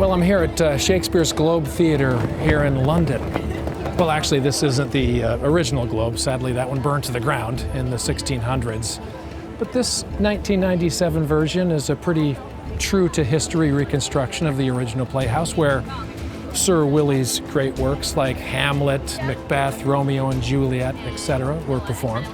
Well, I'm here at Shakespeare's Globe Theatre here in London. Well, actually, this isn't the original Globe. Sadly, that one burned to the ground in the 1600s. But this 1997 version is a pretty true-to-history reconstruction of the original playhouse, where Sir Willie's great works like Hamlet, Macbeth, Romeo and Juliet, etc. were performed.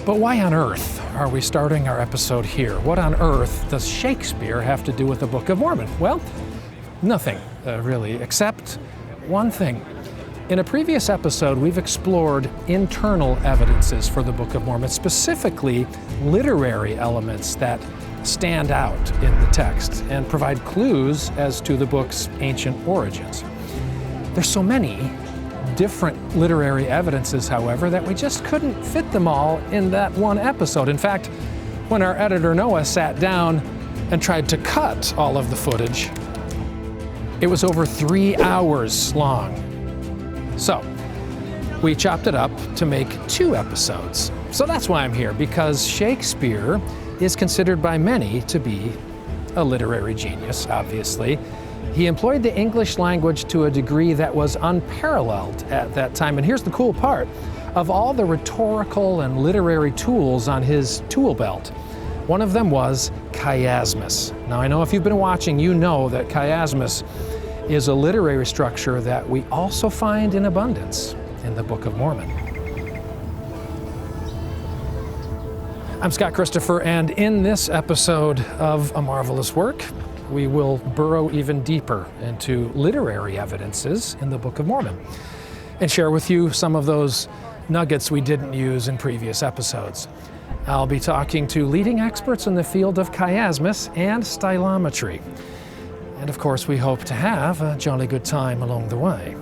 But why on earth are we starting our episode here? What on earth does Shakespeare have to do with the Book of Mormon? Well, nothing, really, except one thing. In a previous episode, we've explored internal evidences for the Book of Mormon, specifically literary elements that stand out in the text and provide clues as to the book's ancient origins. There's so many different literary evidences, however, that we just couldn't fit them all in that one episode. In fact, when our editor Noah sat down and tried to cut all of the footage, it was over 3 hours long. So we chopped it up to make 2 episodes. So that's why I'm here, because Shakespeare is considered by many to be a literary genius, obviously. He employed the English language to a degree that was unparalleled at that time. And here's the cool part. Of all the rhetorical and literary tools on his tool belt, one of them was chiasmus. Now, I know if you've been watching, you know that chiasmus is a literary structure that we also find in abundance in the Book of Mormon. I'm Scott Christopher, and in this episode of A Marvelous Work, we will burrow even deeper into literary evidences in the Book of Mormon and share with you some of those nuggets we didn't use in previous episodes. I'll be talking to leading experts in the field of chiasmus and stylometry. And of course, we hope to have a jolly good time along the way.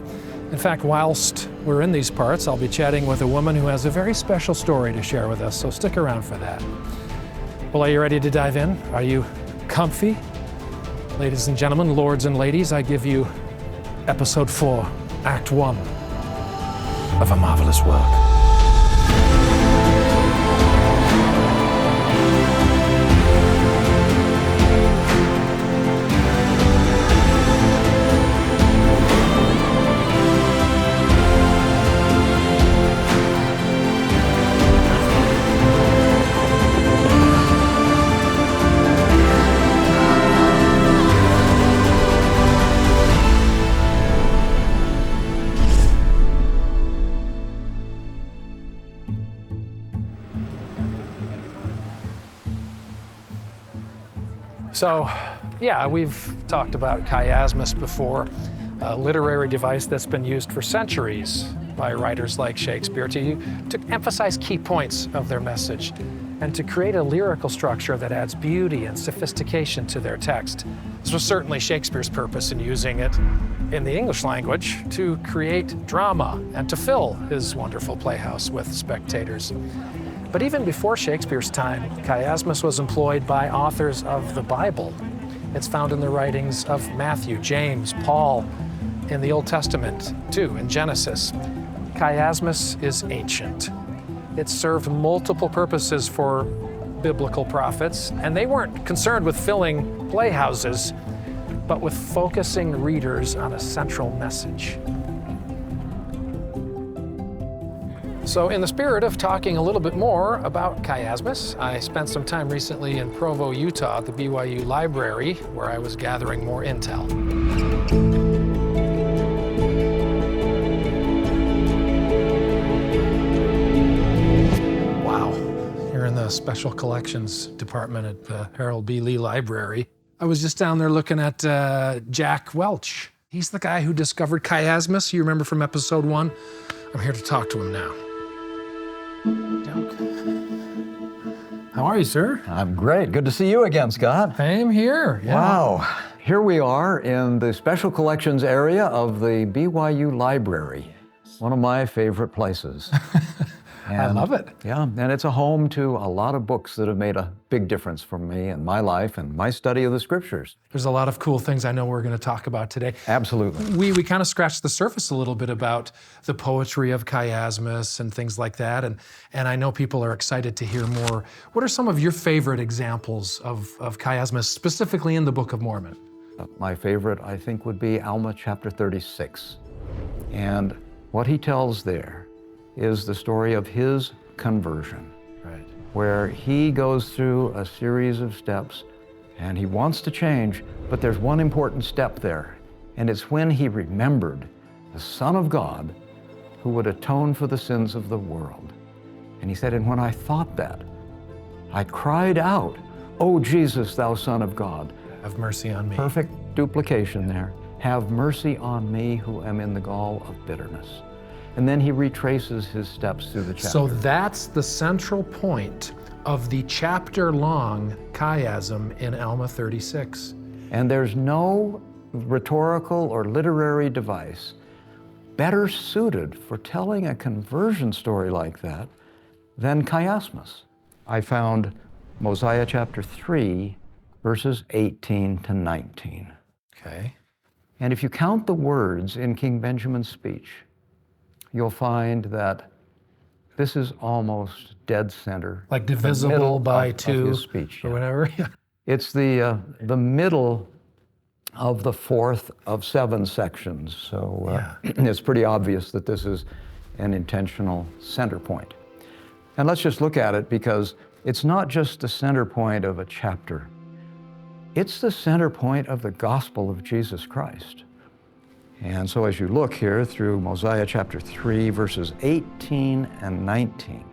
In fact, whilst we're in these parts, I'll be chatting with a woman who has a very special story to share with us, so stick around for that. Well, are you ready to dive in? Are you comfy? Ladies and gentlemen, lords and ladies, I give you Episode 4, Act 1 of A Marvelous Work. So, yeah, we've talked about chiasmus before, a literary device that's been used for centuries by writers like Shakespeare to emphasize key points of their message and to create a lyrical structure that adds beauty and sophistication to their text. This was certainly Shakespeare's purpose in using it in the English language to create drama and to fill his wonderful playhouse with spectators. But even before Shakespeare's time, chiasmus was employed by authors of the Bible. It's found in the writings of Matthew, James, Paul, in the Old Testament, too, in Genesis. Chiasmus is ancient. It served multiple purposes for biblical prophets, and they weren't concerned with filling playhouses, but with focusing readers on a central message. So in the spirit of talking a little bit more about chiasmus, I spent some time recently in Provo, Utah, at the BYU library, where I was gathering more intel. Wow, here in the Special Collections Department at the Harold B. Lee Library. I was just down there looking at Jack Welch. He's the guy who discovered chiasmus, you remember from episode 1? I'm here to talk to him now. How are you, sir? I'm great. Good to see you again, Scott. Same here. Yeah. Wow. Here we are in the Special Collections area of the BYU Library, one of my favorite places. I love it. Yeah, and it's a home to a lot of books that have made a big difference for me in my life and my study of the Scriptures. There's a lot of cool things I know we're going to talk about today. Absolutely. We kind of scratched the surface a little bit about the poetry of Chiasmus and things like that, and I know people are excited to hear more. What are some of your favorite examples of Chiasmus, specifically in the Book of Mormon? My favorite, I think, would be Alma chapter 36. And what he tells there is the story of his conversion, Right. where he goes through a series of steps and he wants to change, but there's one important step there, and it's when he remembered the Son of God who would atone for the sins of the world. And he said, and when I thought that, I cried out, "O Jesus, thou Son of God." Have mercy on me. Perfect duplication there. Have mercy on me who am in the gall of bitterness. And then he retraces his steps through the chapter. So that's the central point of the chapter-long chiasm in Alma 36. And there's no rhetorical or literary device better suited for telling a conversion story like that than chiasmus. I found Mosiah chapter 3, verses 18 to 19. Okay. And if you count the words in King Benjamin's speech, you'll find that this is almost dead center. Like divisible by of 2 his speech, or yeah. whatever. It's the middle of the 4th of 7 sections. So it's pretty obvious that this is an intentional center point. And let's just look at it, because it's not just the center point of a chapter. It's the center point of the gospel of Jesus Christ. And so as you look here through Mosiah chapter 3, verses 18 and 19,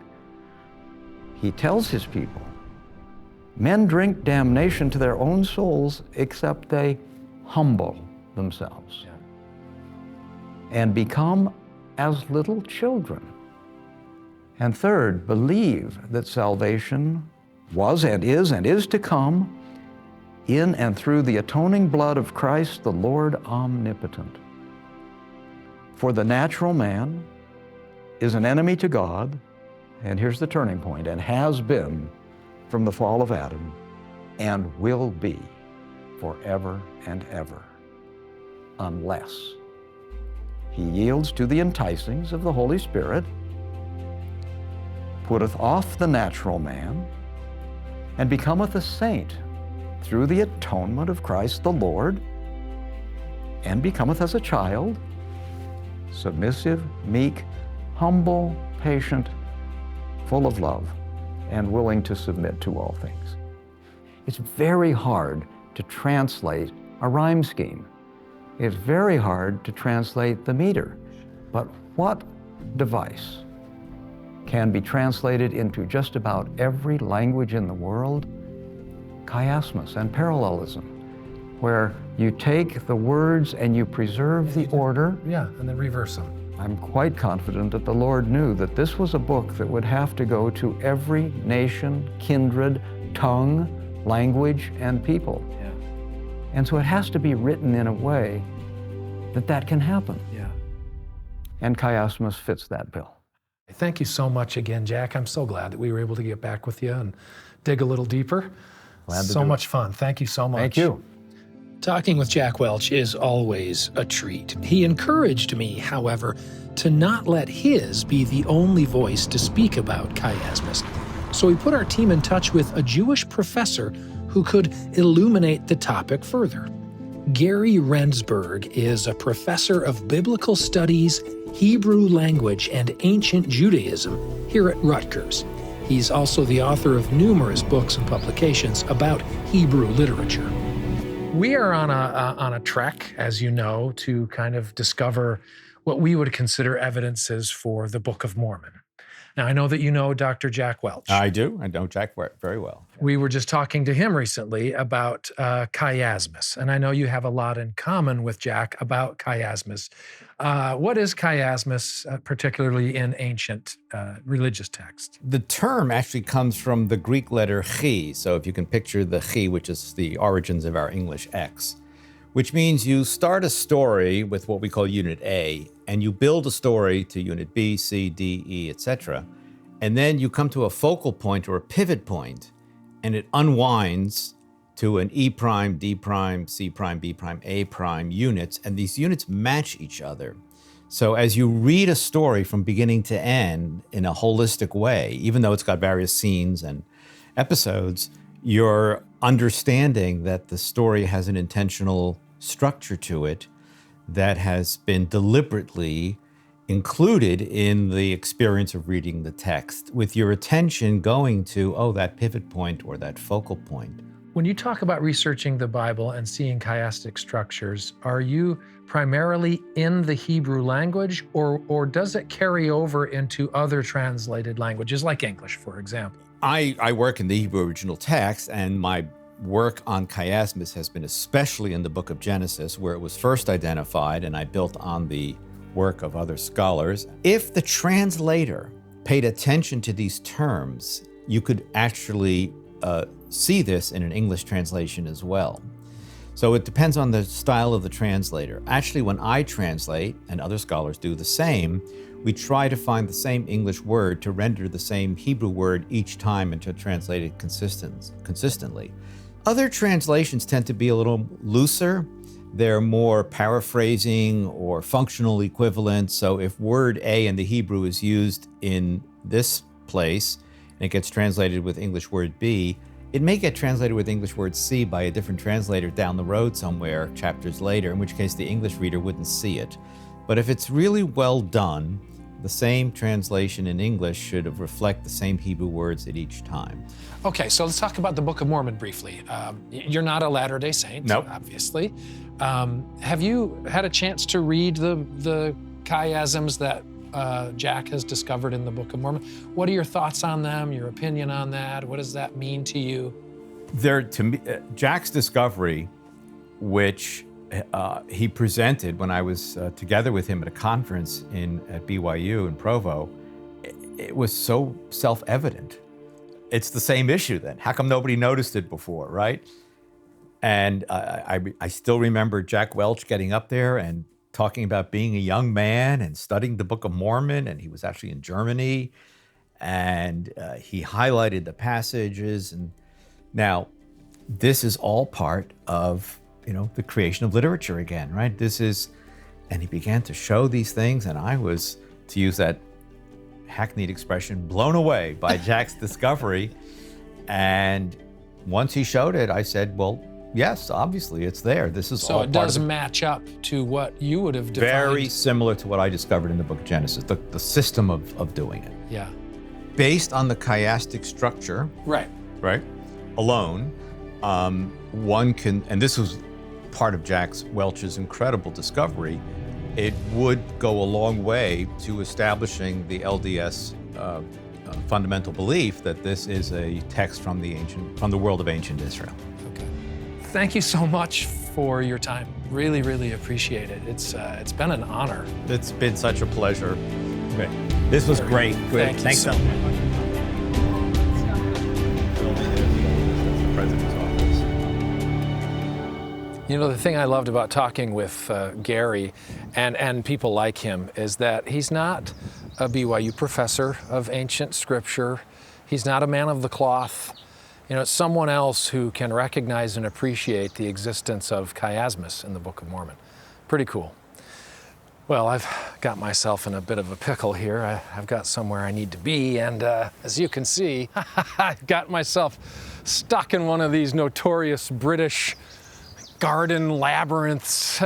he tells his people, men drink damnation to their own souls except they humble themselves and become as little children. And third, believe that salvation was and is to come in and through the atoning blood of Christ, the Lord omnipotent. For the natural man is an enemy to God, and here's the turning point, and has been from the fall of Adam, and will be forever and ever, unless he yields to the enticings of the Holy Spirit, putteth off the natural man, and becometh a saint through the atonement of Christ the Lord, and becometh as a child, submissive, meek, humble, patient, full of love, and willing to submit to all things. It's very hard to translate a rhyme scheme. It's very hard to translate the meter. But what device can be translated into just about every language in the world? Chiasmus and parallelism, where you take the words and you preserve the order. Yeah, and then reverse them. I'm quite confident that the Lord knew that this was a book that would have to go to every nation, kindred, tongue, language, and people. Yeah. And so it has to be written in a way that that can happen. Yeah. And Chiasmus fits that bill. Thank you so much again, Jack. I'm so glad that we were able to get back with you and dig a little deeper. Glad to so do it. much fun. Thank you so much. Thank you. Talking with Jack Welch is always a treat. He encouraged me, however, to not let his be the only voice to speak about chiasmus. So we put our team in touch with a Jewish professor who could illuminate the topic further. Gary Rendsburg is a professor of biblical studies, Hebrew language, and ancient Judaism here at Rutgers. He's also the author of numerous books and publications about Hebrew literature. We are on a trek, as you know, to kind of discover what we would consider evidences for the Book of Mormon. Now, I know that you know Dr. Jack Welch. I do. I know Jack very well. We were just talking to him recently about chiasmus, and I know you have a lot in common with Jack about chiasmus. What is chiasmus, particularly in ancient religious texts? The term actually comes from the Greek letter chi. So if you can picture the chi, which is the origins of our English X, which means you start a story with what we call Unit A, and you build a story to Unit B, C, D, E, etc. And then you come to a focal point or a pivot point, and it unwinds to an E prime, D prime, C prime, B prime, A prime units, and these units match each other. So as you read a story from beginning to end in a holistic way, even though it's got various scenes and episodes, you're understanding that the story has an intentional structure to it that has been deliberately included in the experience of reading the text, with your attention going to, oh, that pivot point or that focal point. When you talk about researching the Bible and seeing chiastic structures, are you primarily in the Hebrew language, or does it carry over into other translated languages, like English, for example? I work in the Hebrew original text, and my work on chiasmus has been especially in the Book of Genesis, where it was first identified, and I built on the work of other scholars. If the translator paid attention to these terms, you could actually see this in an English translation as well. So it depends on the style of the translator. Actually, when I translate, and other scholars do the same, we try to find the same English word to render the same Hebrew word each time and to translate it consistently. Other translations tend to be a little looser. They're more paraphrasing or functional equivalent. So if word A in the Hebrew is used in this place, and it gets translated with English word B, it may get translated with English word C by a different translator down the road somewhere, chapters later, in which case the English reader wouldn't see it. But if it's really well done, the same translation in English should reflect the same Hebrew words at each time. Okay, so let's talk about the Book of Mormon briefly. You're not a Latter-day Saint, Nope. Obviously. Have you had a chance to read the chiasms that Jack has discovered in the Book of Mormon? What are your thoughts on them, your opinion on that? What does that mean to you? To me, Jack's discovery, which he presented when I was together with him at a conference at BYU in Provo, it was so self-evident. It's the same issue then. How come nobody noticed it before, right? And I still remember Jack Welch getting up there and talking about being a young man and studying the Book of Mormon, and he was actually in Germany, and he highlighted the passages. And now, this is all part of, the creation of literature again, right? And he began to show these things, and I was, to use that hackneyed expression, blown away by Jack's discovery. And once he showed it, I said, well, yes, obviously it's there. This is all So it does match up to what you would have defined. Very similar to what I discovered in the Book of Genesis, the system of doing it. Yeah. Based on the chiastic structure, Right. alone, one can, and this was part of Jack Welch's incredible discovery, it would go a long way to establishing the LDS fundamental belief that this is a text from the world of ancient Israel. Okay. Thank you so much for your time. Really, really appreciate it. It's been an honor. It's been such a pleasure. Great. This was great. Thank you Thanks so so much. much. The president's office. The thing I loved about talking with Gary and people like him is that he's not a BYU professor of ancient scripture. He's not a man of the cloth. It's someone else who can recognize and appreciate the existence of chiasmus in the Book of Mormon. Pretty cool. Well, I've got myself in a bit of a pickle here. I've got somewhere I need to be, and as you can see, I've got myself stuck in one of these notorious British garden labyrinths.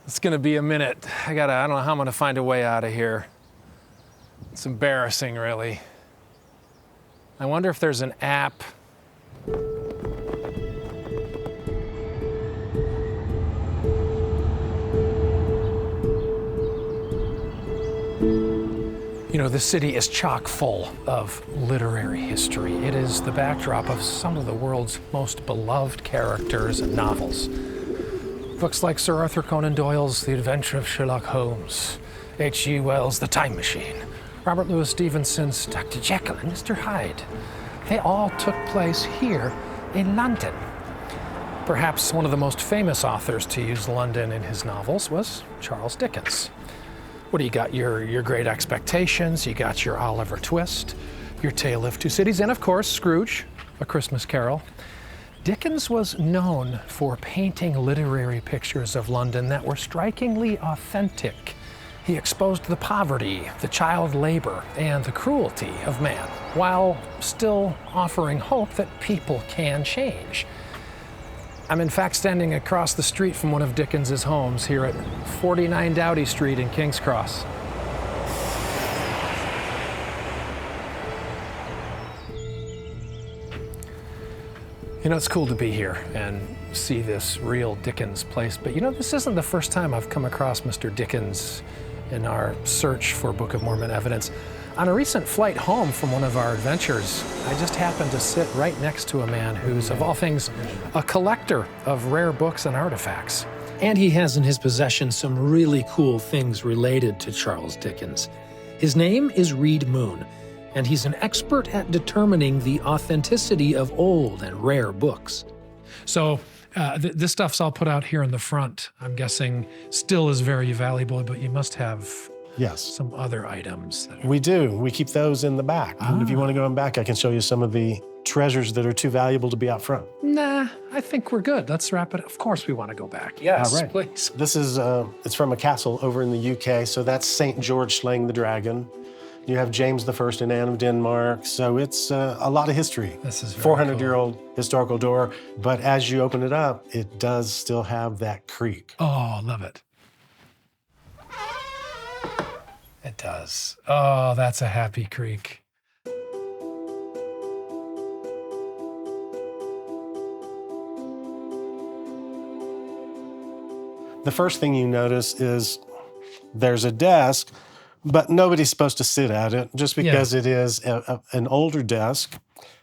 It's gonna be a minute. I don't know how I'm gonna find a way out of here. It's embarrassing, really. I wonder if there's an app. The city is chock full of literary history. It is the backdrop of some of the world's most beloved characters and novels. Books like Sir Arthur Conan Doyle's The Adventure of Sherlock Holmes, H.G. Wells' The Time Machine, Robert Louis Stevenson's Dr. Jekyll and Mr. Hyde. They all took place here in London. Perhaps one of the most famous authors to use London in his novels was Charles Dickens. What do you got? Your Great Expectations, you got your Oliver Twist, your Tale of Two Cities, and of course, Scrooge, A Christmas Carol. Dickens was known for painting literary pictures of London that were strikingly authentic. He exposed the poverty, the child labor, and the cruelty of man, while still offering hope that people can change. I'm in fact standing across the street from one of Dickens's homes here at 49 Doughty Street in King's Cross. You know, it's cool to be here and see this real Dickens place, but you know, this isn't the first time I've come across Mr. Dickens in our search for Book of Mormon evidence. On a recent flight home from one of our adventures, I just happened to sit right next to a man who's, of all things, a collector of rare books and artifacts. And he has in his possession some really cool things related to Charles Dickens. His name is Reid Moon, and he's an expert at determining the authenticity of old and rare books. So this stuff's all put out here in the front. I'm guessing still is very valuable, but you must have some other items. We do. We keep those in the back. And if you want to go in back, I can show you some of the treasures that are too valuable to be out front. Nah, I think we're good. Let's wrap it up. Of course we want to go back. Yes, All right. please. This is, it's from a castle over in the UK. So that's St. George slaying the dragon. You have James I and Anne of Denmark. So it's a lot of history. This is very 400-year-old historical door. But as you open it up, it does still have that creak. Oh, love it. It does. Oh, that's a happy creak. The first thing you notice is there's a desk, but nobody's supposed to sit at it just because it is an older desk.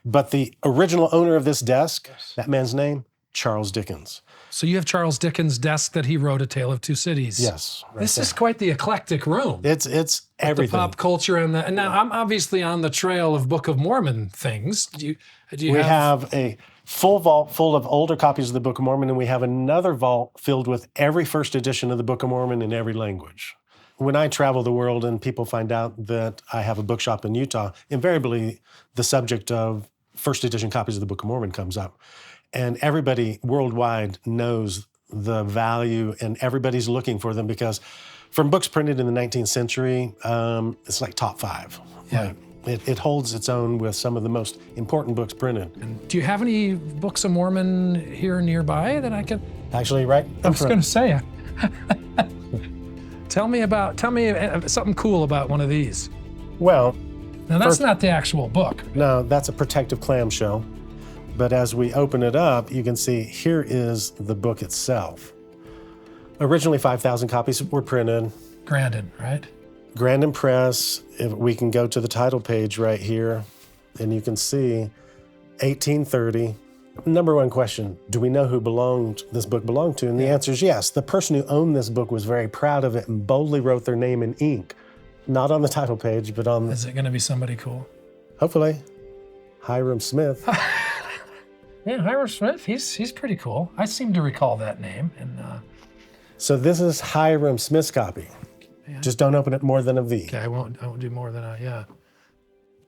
But the original owner of this desk, that man's name, Charles Dickens. So you have Charles Dickens' desk that he wrote A Tale of Two Cities. Yes. This is quite the eclectic room. It's everything. The pop culture and the, and now I'm obviously on the trail of Book of Mormon things. Do you We have a full vault full of older copies of the Book of Mormon, and we have another vault filled with every first edition of the Book of Mormon in every language. When I travel the world and people find out that I have a bookshop in Utah, invariably the subject of first edition copies of the Book of Mormon comes up. And everybody worldwide knows the value, and everybody's looking for them because from books printed in the 19th century, it's like top 5. Yeah. Like, it holds its own with some of the most important books printed. And do you have any Books of Mormon here nearby that I can? Actually, right I was going to say. Tell me something cool about one of these. Well, now that's not the actual book. no, that's a protective clamshell. But as we open it up, you can see here is the book itself. Originally 5,000 copies were printed. Grandin, right? Grandin Press, if we can go to the title page right here, and you can see 1830. Number one question, do we know who this book belonged to? And the answer is yes. The person who owned this book was very proud of it and boldly wrote their name in ink. Not on the title page, but on Is it going to be somebody cool? hopefully, Hiram Smith. Yeah, Hiram Smith, he's pretty cool. I seem to recall that name. And So this is Hiram Smith's copy. Just don't open it more than a V. okay, I won't do more than a,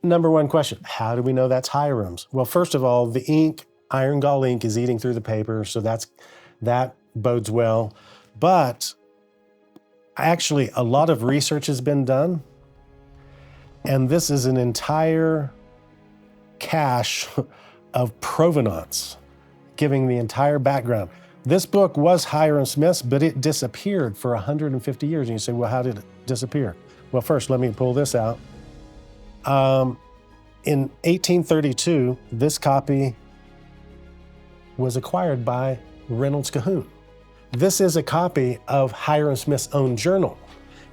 Number one question, how do we know that's Hiram's? Well, first of all, the ink, iron gall ink, is eating through the paper, so that bodes well. But actually, a lot of research has been done, and this is an entire cache of provenance, giving the entire background. This book was Hiram Smith's, but it disappeared for 150 years. And you say, well, how did it disappear? Well, first, let me pull this out. In 1832, this copy was acquired by Reynolds Cahoon. This is a copy of Hiram Smith's own journal.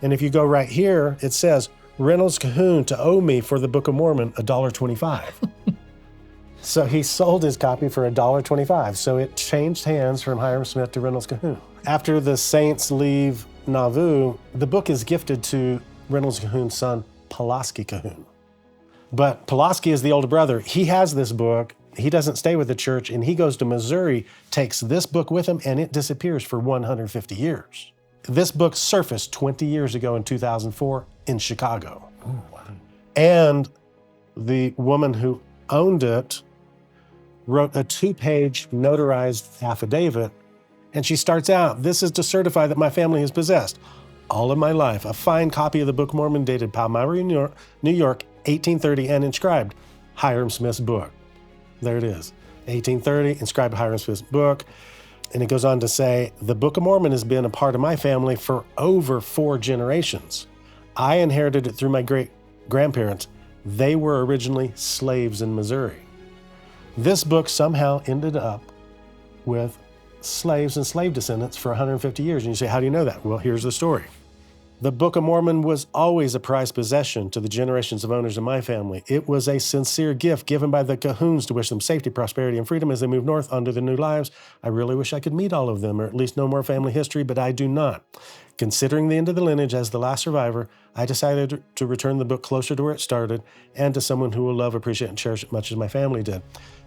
And if you go right here, it says, Reynolds Cahoon to owe me for the Book of Mormon $1.25. So he sold his copy for $1.25. So it changed hands from Hiram Smith to Reynolds Cahoon. After the saints leave Nauvoo, the book is gifted to Reynolds Cahoon's son, Pulaski Cahoon. But Pulaski is the older brother. He has this book. He doesn't stay with the church, and he goes to Missouri, takes this book with him, and it disappears for 150 years. This book surfaced 20 years ago in 2004 in Chicago. Oh, wow. And the woman who owned it wrote a 2-page notarized affidavit, and she starts out, "This is to certify that my family has possessed all of my life a fine copy of the Book of Mormon dated Palmyra, New York, 1830, and inscribed Hiram Smith's book." There it is, 1830, inscribed Hiram Smith's book. And it goes on to say, "The Book of Mormon has been a part of my family for over 4 generations. I inherited it through my great-grandparents. They were originally slaves in Missouri. This book somehow ended up with slaves and slave descendants for 150 years. And you say, how do you know that? Well, here's the story. The Book of Mormon was always a prized possession to the generations of owners in my family. It was a sincere gift given by the Cahoons to wish them safety, prosperity, and freedom as they move north onto their new lives. I really wish I could meet all of them, or at least know more family history, but I do not. Considering the end of the lineage as the last survivor, I decided to return the book closer to where it started and to someone who will love, appreciate, and cherish it much as my family did."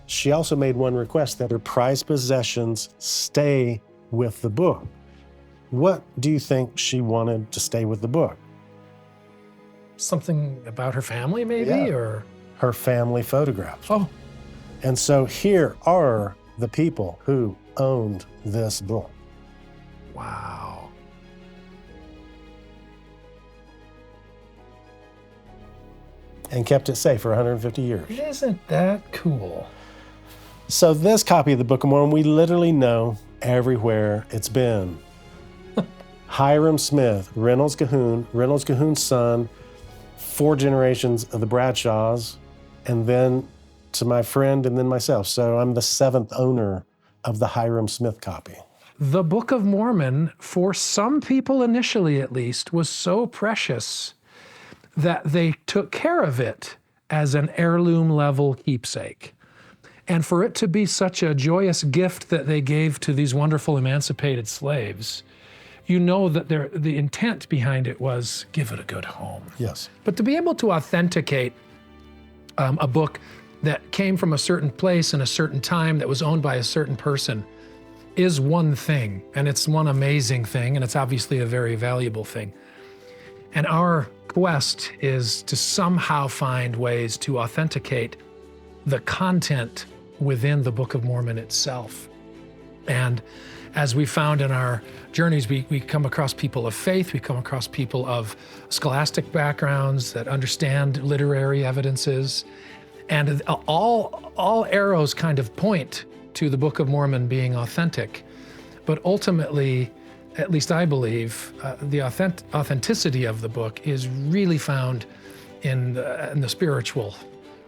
She also made one request, that her prized possessions stay with the book. What do you think she wanted to stay with the book? Something about her family, maybe, Yeah. or? Her family photographs. Oh, And so here are the people who owned this book. wow. And kept it safe for 150 years. Isn't that cool? So this copy of the Book of Mormon, we literally know everywhere it's been. Hiram Smith, Reynolds Cahoon's son, 4 generations of the Bradshaws, and then to my friend and then myself. So I'm the 7th owner of the Hiram Smith copy. The Book of Mormon, for some people initially at least, was so precious that they took care of it as an heirloom level keepsake. And for it to be such a joyous gift that they gave to these wonderful emancipated slaves, you know that the intent behind it was give it a good home. Yes. But to be able to authenticate a book that came from a certain place in a certain time that was owned by a certain person is one thing, and it's one amazing thing, and it's obviously a very valuable thing. And our quest is to somehow find ways to authenticate the content within the Book of Mormon itself. And as we found in our journeys, we come across people of faith, we come across people of scholastic backgrounds that understand literary evidences, and all arrows kind of point to the Book of Mormon being authentic. But ultimately, at least I believe, the authenticity of the book is really found in the spiritual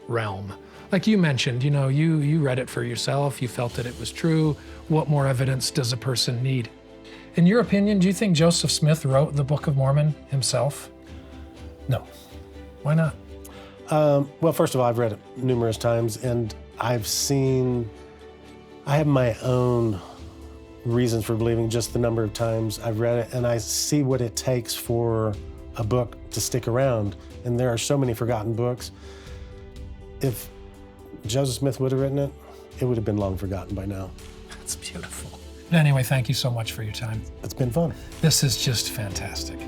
realm. Like you mentioned, you read it for yourself, you felt that it was true. What more evidence does a person need? In your opinion, do you think Joseph Smith wrote the Book of Mormon himself? No. Why not? Well, first of all, I've read it numerous times, and I have my own reasons for believing just the number of times I've read it, and I see what it takes for a book to stick around. And there are so many forgotten books. If Joseph Smith would have written it, it would have been long forgotten by now. That's beautiful. Anyway, thank you so much for your time. It's been fun. This is just fantastic.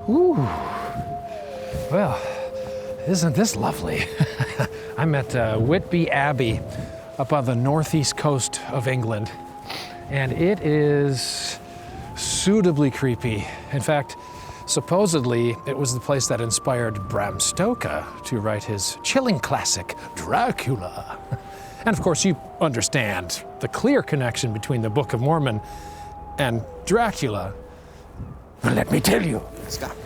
Ooh. Well, isn't this lovely? I'm at Whitby Abbey up on the northeast coast of England, and it is suitably creepy. In fact, supposedly it was the place that inspired Bram Stoker to write his chilling classic, Dracula. And of course, you understand the clear connection between the Book of Mormon and Dracula. Well, let me tell you. Stop.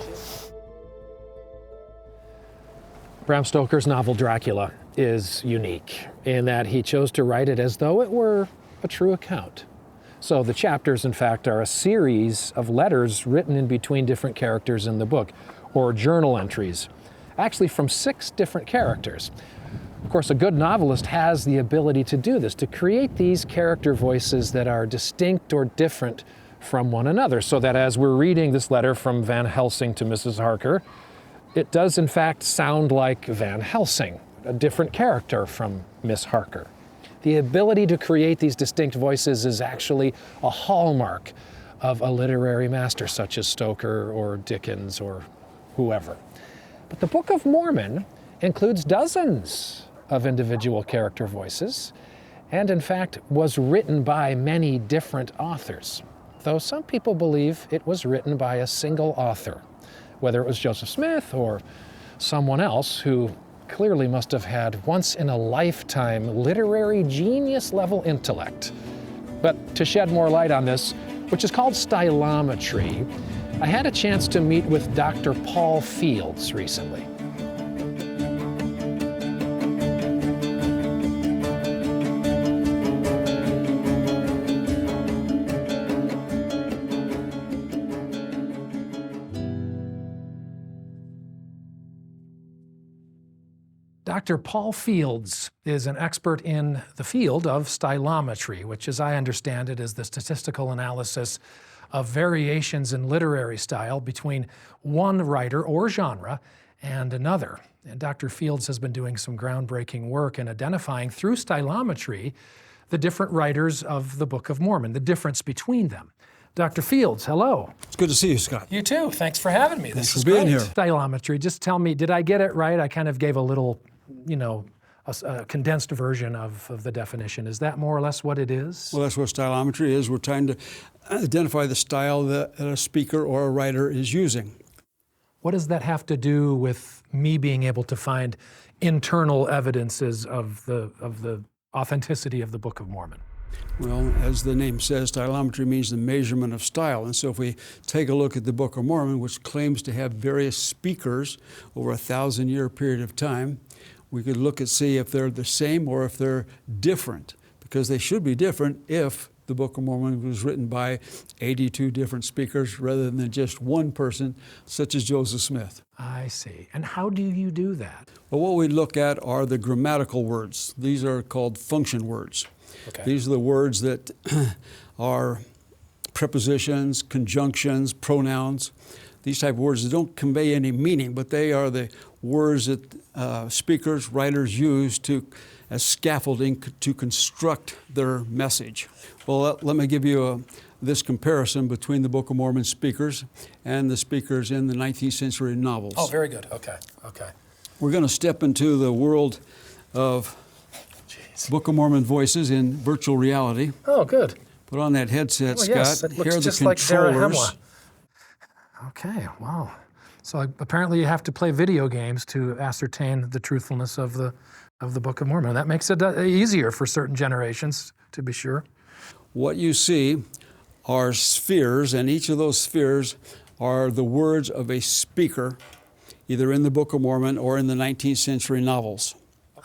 Bram Stoker's novel Dracula is unique in that he chose to write it as though it were a true account. So the chapters, in fact, are a series of letters written in between different characters in the book, or journal entries, actually from 6 different characters. Of course, a good novelist has the ability to do this, to create these character voices that are distinct or different from one another, so that as we're reading this letter from Van Helsing to Mrs. Harker, it does in fact sound like Van Helsing, a different character from Miss Harker. The ability to create these distinct voices is actually a hallmark of a literary master such as Stoker or Dickens or whoever. But the Book of Mormon includes dozens of individual character voices, and in fact was written by many different authors, though some people believe it was written by a single author, whether it was Joseph Smith or someone else who clearly must have had once-in-a-lifetime literary genius-level intellect. But to shed more light on this, which is called Stylometry, I had a chance to meet with Dr. Paul Fields recently. Dr. Paul Fields is an expert in the field of stylometry, which, as I understand it, is the statistical analysis of variations in literary style between one writer or genre and another. And Dr. Fields has been doing some groundbreaking work in identifying through stylometry the different writers of the Book of Mormon, the difference between them. Dr. Fields, hello. It's good to see you, Scott. You too. Thanks for having me. Thanks for being here. Stylometry, just tell me, did I get it right? I kind of gave a little, a condensed version of the definition. Is that more or less what it is? Well, that's what stylometry is. We're trying to identify the style that a speaker or a writer is using. What does that have to do with me being able to find internal evidences of the authenticity of the Book of Mormon? Well, as the name says, stylometry means the measurement of style. And so if we take a look at the Book of Mormon, which claims to have various speakers over a 1,000-year period of time, we could look and see if they're the same or if they're different, because they should be different if the Book of Mormon was written by 82 different speakers rather than just one person, such as Joseph Smith. I see. And how do you do that? Well, what we look at are the grammatical words. These are called function words. Okay. These are the words that are prepositions, conjunctions, pronouns, these type of words that don't convey any meaning, but they are the words that speakers, writers use as scaffolding to construct their message. Well, let me give you this comparison between the Book of Mormon speakers and the speakers in the 19th century novels. Oh, very good. Okay. We're going to step into the world of Book of Mormon voices in virtual reality. Oh, good. Put on that headset, Oh, Scott. yes, it looks Here are the just like Sarah controllers. Hemla. Okay, wow. So apparently you have to play video games to ascertain the truthfulness of the Book of Mormon. That makes it easier for certain generations, to be sure. What you see are spheres, and each of those spheres are the words of a speaker, either in the Book of Mormon or in the 19th century novels.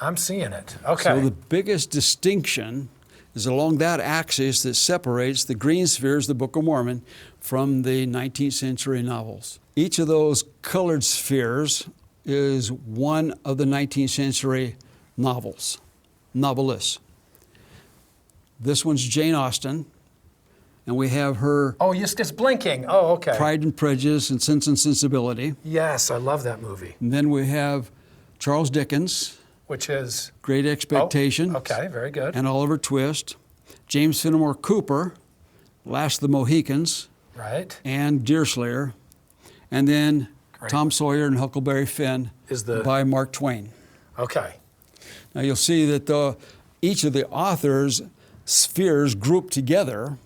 I'm seeing it. Okay. So the biggest distinction is along that axis that separates the green spheres, the Book of Mormon, from the 19th century novels. Each of those colored spheres is one of the 19th century novelists. This one's Jane Austen, and we have her Oh, it's blinking. Oh, okay. Pride and Prejudice and Sense and Sensibility. Yes, I love that movie. And then we have Charles Dickens, Which is? Great Expectations. Oh, okay, very good. And Oliver Twist. James Fenimore Cooper, Last of the Mohicans, Right. and Deerslayer. And then Great. Tom Sawyer and Huckleberry Finn by Mark Twain. Okay. Now you'll see that each of the authors' spheres grouped together,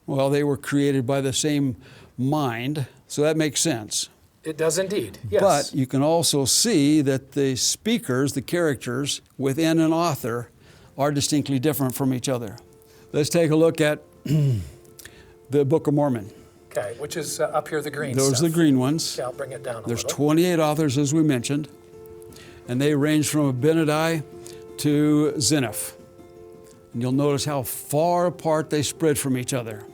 well, they were created by the same mind, so that makes sense. It does indeed, yes. But you can also see that the speakers, the characters within an author, are distinctly different from each other. Let's take a look at the Book of Mormon. Okay, which is up here, the green Those stuff. are the green ones. Okay, I'll bring it down a There's little. 28 authors, as we mentioned, and they range from Abinadi to Zeniff. And you'll notice how far apart they spread from each other.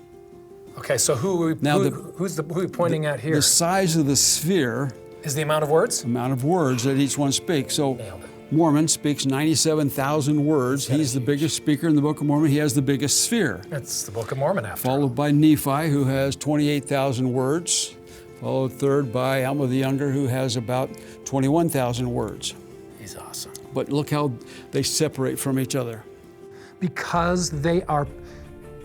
Okay, so who are we pointing at here? The size of the sphere Is the amount of words? amount of words that each one speaks. So Nailed it. Mormon speaks 97,000 words. He's the biggest speaker in the Book of Mormon. He has the biggest sphere. It's the Book of Mormon after all. Followed by Nephi, who has 28,000 words. Followed third by Alma the Younger, who has about 21,000 words. He's awesome. But look how they separate from each other. Because they are,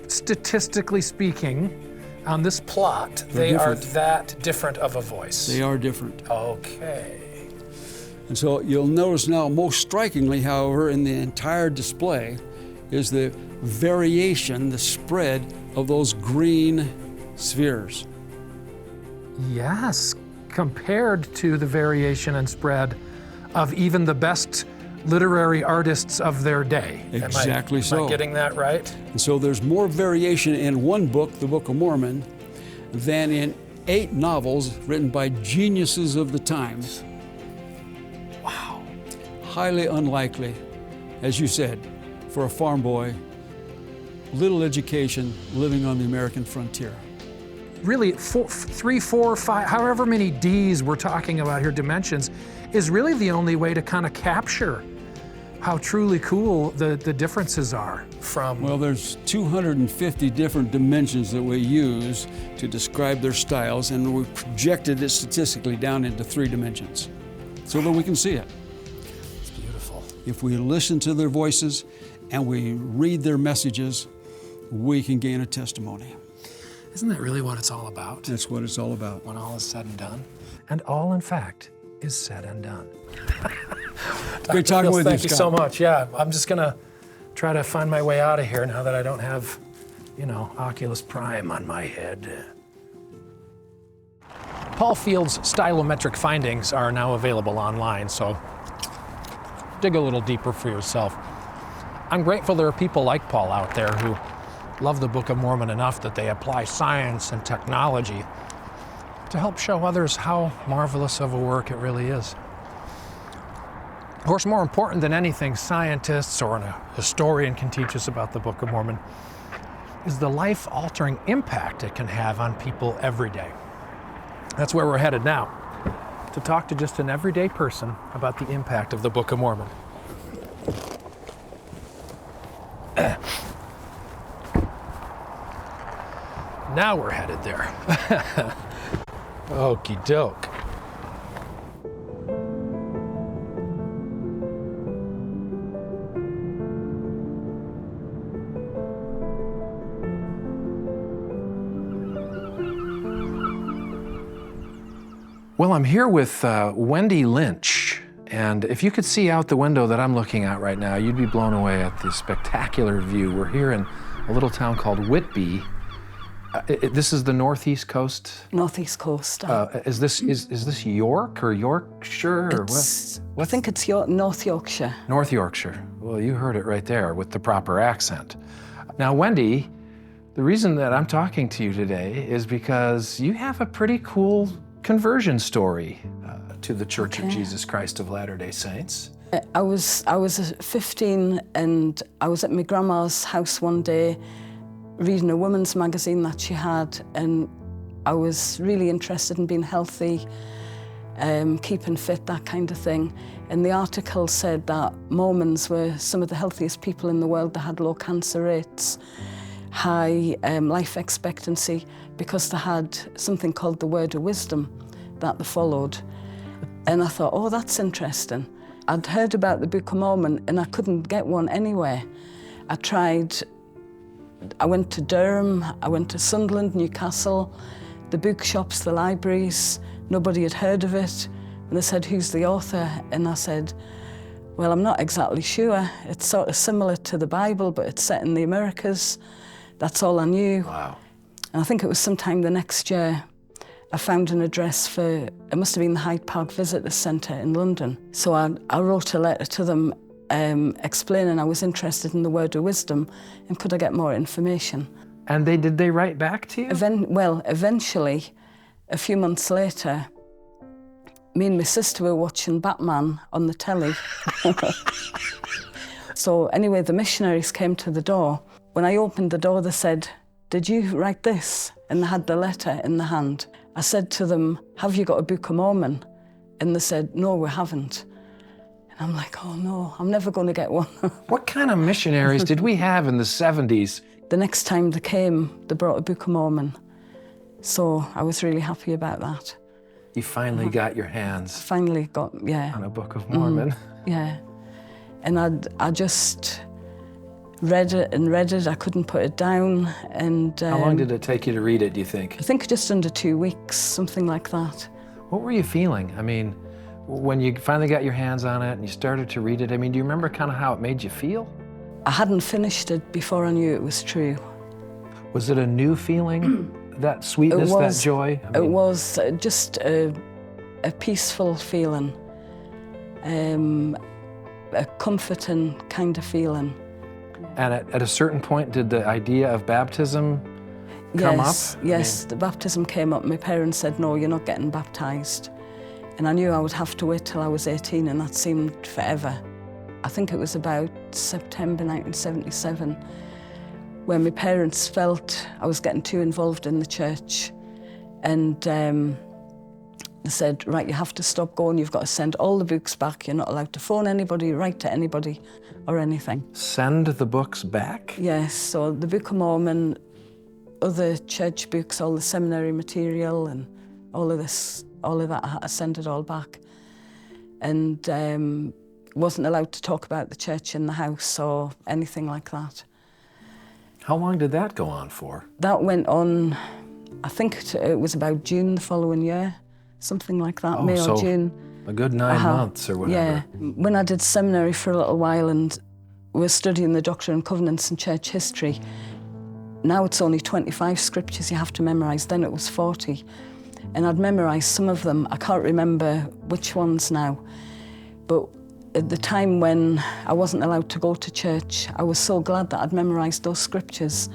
statistically speaking, on this plot, they are that different of a voice. They are different. Okay. And so you'll notice now, most strikingly, however, in the entire display, is the variation, the spread of those green spheres. Yes, compared to the variation and spread of even the best literary artists of their day. Exactly Am I getting that right? And so there's more variation in one book, the Book of Mormon, than in 8 novels written by geniuses of the times. Wow. Highly unlikely, as you said, for a farm boy, little education, living on the American frontier. Really, 3, 4, 5, however many Ds we're talking about here, dimensions, is really the only way to kind of capture how truly cool the differences are from... Well, there's 250 different dimensions that we use to describe their styles, and we projected it statistically down into 3 dimensions so that we can see it. It's beautiful. If we listen to their voices and we read their messages, we can gain a testimony. Isn't that really what it's all about? That's what it's all about. When all is said and done. And all, in fact, is said and done. Great talking with you, Thank you so much. Yeah, I'm just going to try to find my way out of here now that I don't have, Oculus Prime on my head. Paul Field's stylometric findings are now available online, so dig a little deeper for yourself. I'm grateful there are people like Paul out there who love the Book of Mormon enough that they apply science and technology to help show others how marvelous of a work it really is. Of course, more important than anything scientists or a historian can teach us about the Book of Mormon is the life-altering impact it can have on people every day. That's where we're headed now, to talk to just an everyday person about the impact of the Book of Mormon. Now we're headed there. Okie doke. Well, I'm here with Wendy Lynch, and if you could see out the window that I'm looking at right now, you'd be blown away at the spectacular view. We're here in a little town called Whitby. This is the northeast coast? Northeast coast. Is this York or Yorkshire or what? I think it's North Yorkshire. North Yorkshire. Well, you heard it right there with the proper accent. Now, Wendy, the reason that I'm talking to you today is because you have a pretty cool conversion story to the Church of Jesus Christ of Latter-day Saints. I was 15 and I was at my grandma's house one day reading a woman's magazine that she had, and I was really interested in being healthy, keeping fit, that kind of thing. And the article said that Mormons were some of the healthiest people in the world. They had low cancer rates, high life expectancy, because they had something called the Word of Wisdom that they followed. And I thought, oh, that's interesting. I'd heard about the Book of Mormon and I couldn't get one anywhere. I went to Durham, I went to Sunderland, Newcastle, the bookshops, the libraries, nobody had heard of it. And they said, who's the author? And I said, well, I'm not exactly sure. It's sort of similar to the Bible, but it's set in the Americas. That's all I knew. Wow. And I think it was sometime the next year, I found an address for, it must have been the Hyde Park Visitor Centre in London. So I wrote a letter to them explaining I was interested in the Word of Wisdom and could I get more information. And did they write back to you? Eventually, a few months later, me and my sister were watching Batman on the telly. So anyway, the missionaries came to the door. When I opened the door, they said, did you write this? And they had the letter in the hand. I said to them, have you got a Book of Mormon? And they said, no, we haven't. I'm like, oh no, I'm never going to get one. What kind of missionaries did we have in the 70s? The next time they came, they brought a Book of Mormon. So I was really happy about that. You finally got your hands Finally got, yeah. on a Book of Mormon. Yeah. And I just read it and read it. I couldn't put it down. And How long did it take you to read it, do you think? I think just under 2 weeks, something like that. What were you feeling? I mean, when you finally got your hands on it and you started to read it, I mean, do you remember kind of how it made you feel? I hadn't finished it before I knew it was true. Was it a new feeling? That sweetness, that joy? It was just a peaceful feeling, a comforting kind of feeling. And at a certain point, did the idea of baptism come up? Yes, the baptism came up. My parents said, no, you're not getting baptized. And I knew I would have to wait till I was 18, and that seemed forever. I think it was about September 1977 when my parents felt I was getting too involved in the church. And they said, right, you have to stop going. You've got to send all the books back. You're not allowed to phone anybody, write to anybody or anything. Send the books back? Yes, so the Book of Mormon, other church books, all the seminary material and all of that, I had to send it all back. And wasn't allowed to talk about the church in the house or anything like that. How long did that go on for? That went on, I think it was about June the following year, something like that, May or June. A good 9 months or whatever. Yeah, when I did seminary for a little while and was studying the Doctrine and Covenants and church history, now it's only 25 scriptures you have to memorize, then it was 40. And I'd memorized some of them, I can't remember which ones now, but at the time when I wasn't allowed to go to church, I was so glad that I'd memorized those scriptures,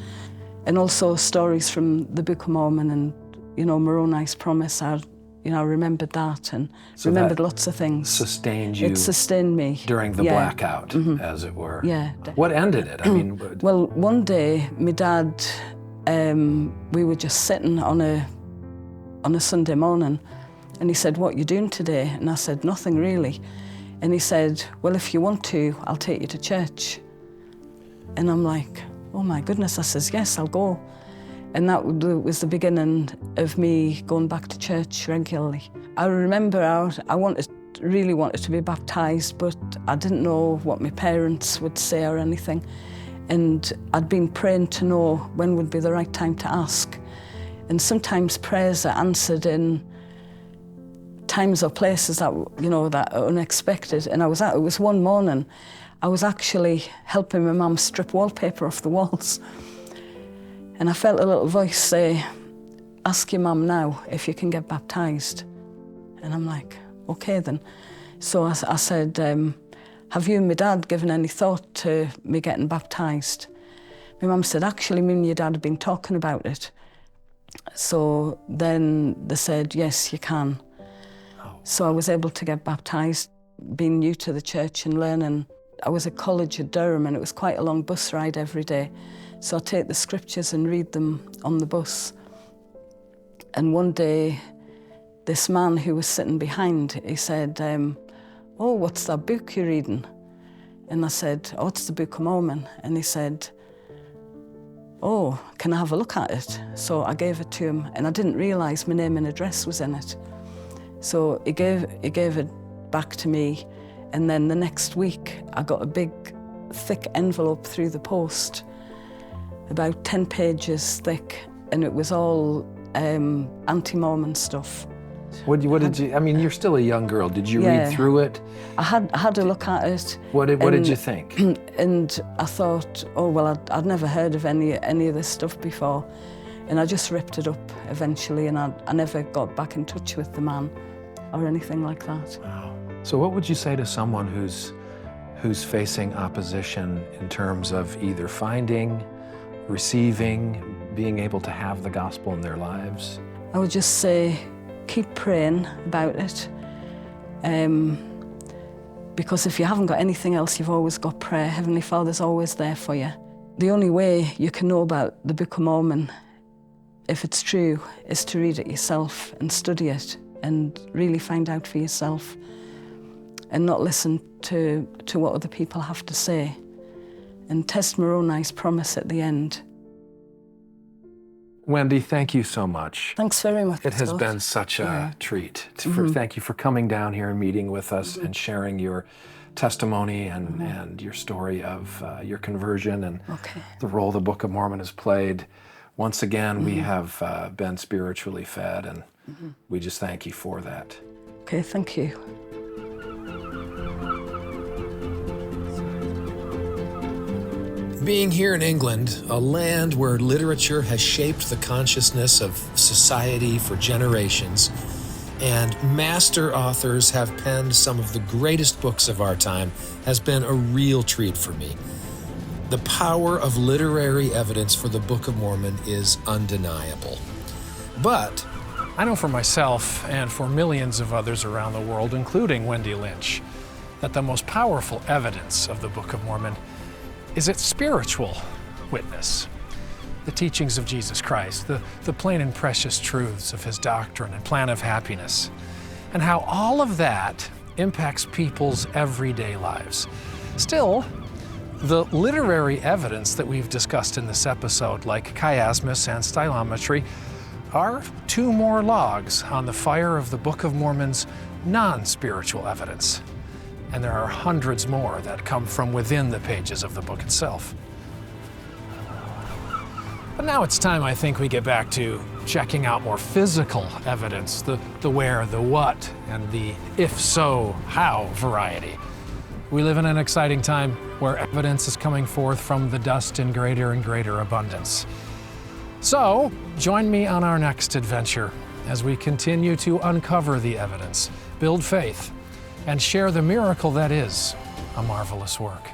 and also stories from the Book of Mormon and, you know, Moroni's promise. I remembered that and so remembered lots of things. Sustained you. It sustained me. During the blackout, as it were. Yeah. What ended it? I mean, well, one day, my dad, we were just sitting on a Sunday morning, and he said, "What are you doing today?" And I said, "Nothing really." And he said, "Well, if you want to, I'll take you to church." And I'm like, oh my goodness. I says, "Yes, I'll go." And that was the beginning of me going back to church regularly. I remember I really wanted to be baptized, but I didn't know what my parents would say or anything. And I'd been praying to know when would be the right time to ask. And sometimes prayers are answered in times or places that, you know, that are unexpected. And it was one morning, I was actually helping my mum strip wallpaper off the walls. And I felt a little voice say, "Ask your mum now if you can get baptized." And I'm like, okay then. So I said, "Have you and my dad given any thought to me getting baptized?" My mum said, "Actually, me and your dad have been talking about it." So then they said, "Yes, you can." So I was able to get baptized, being new to the church and learning. I was at college at Durham, and it was quite a long bus ride every day. So I'd take the scriptures and read them on the bus. And one day, this man who was sitting behind, he said, "Oh, what's that book you're reading?" And I said, "Oh, it's the Book of Mormon." And he said, "Oh, can I have a look at it?" So I gave it to him, and I didn't realise my name and address was in it. So he gave it back to me, and then the next week I got a big, thick envelope through the post, about 10 pages thick, and it was all anti-Mormon stuff. What did you? I mean, you're still a young girl. Did you read through it? I had a look at it. What did you think? And I thought, oh well, I'd never heard of any of this stuff before, and I just ripped it up eventually, and I never got back in touch with the man or anything like that. Wow. So what would you say to someone who's facing opposition in terms of either finding, receiving, being able to have the gospel in their lives? I would just say, keep praying about it. Because if you haven't got anything else, you've always got prayer. Heavenly Father's always there for you. The only way you can know about the Book of Mormon, if it's true, is to read it yourself and study it and really find out for yourself. and not listen to what other people have to say. And test Moroni's promise at the end. Wendy, thank you so much. Thanks very much. It has Scott. been such a treat. Thank you for coming down here and meeting with us and sharing your testimony and your story of your conversion and the role the Book of Mormon has played. Once again, we have been spiritually fed, and we just thank you for that. Okay, thank you. Being here in England, a land where literature has shaped the consciousness of society for generations, and master authors have penned some of the greatest books of our time, has been a real treat for me. The power of literary evidence for the Book of Mormon is undeniable. But I know for myself and for millions of others around the world, including Wendy Lynch, that the most powerful evidence of the Book of Mormon is its spiritual witness. The teachings of Jesus Christ, the plain and precious truths of his doctrine and plan of happiness, and how all of that impacts people's everyday lives. Still, the literary evidence that we've discussed in this episode, like chiasmus and stylometry, are two more logs on the fire of the Book of Mormon's non-spiritual evidence. And there are hundreds more that come from within the pages of the book itself. But now it's time, I think, we get back to checking out more physical evidence, the where, the what, and the if so, how variety. We live in an exciting time where evidence is coming forth from the dust in greater and greater abundance. So, join me on our next adventure as we continue to uncover the evidence, build faith, and share the miracle that is a marvelous work.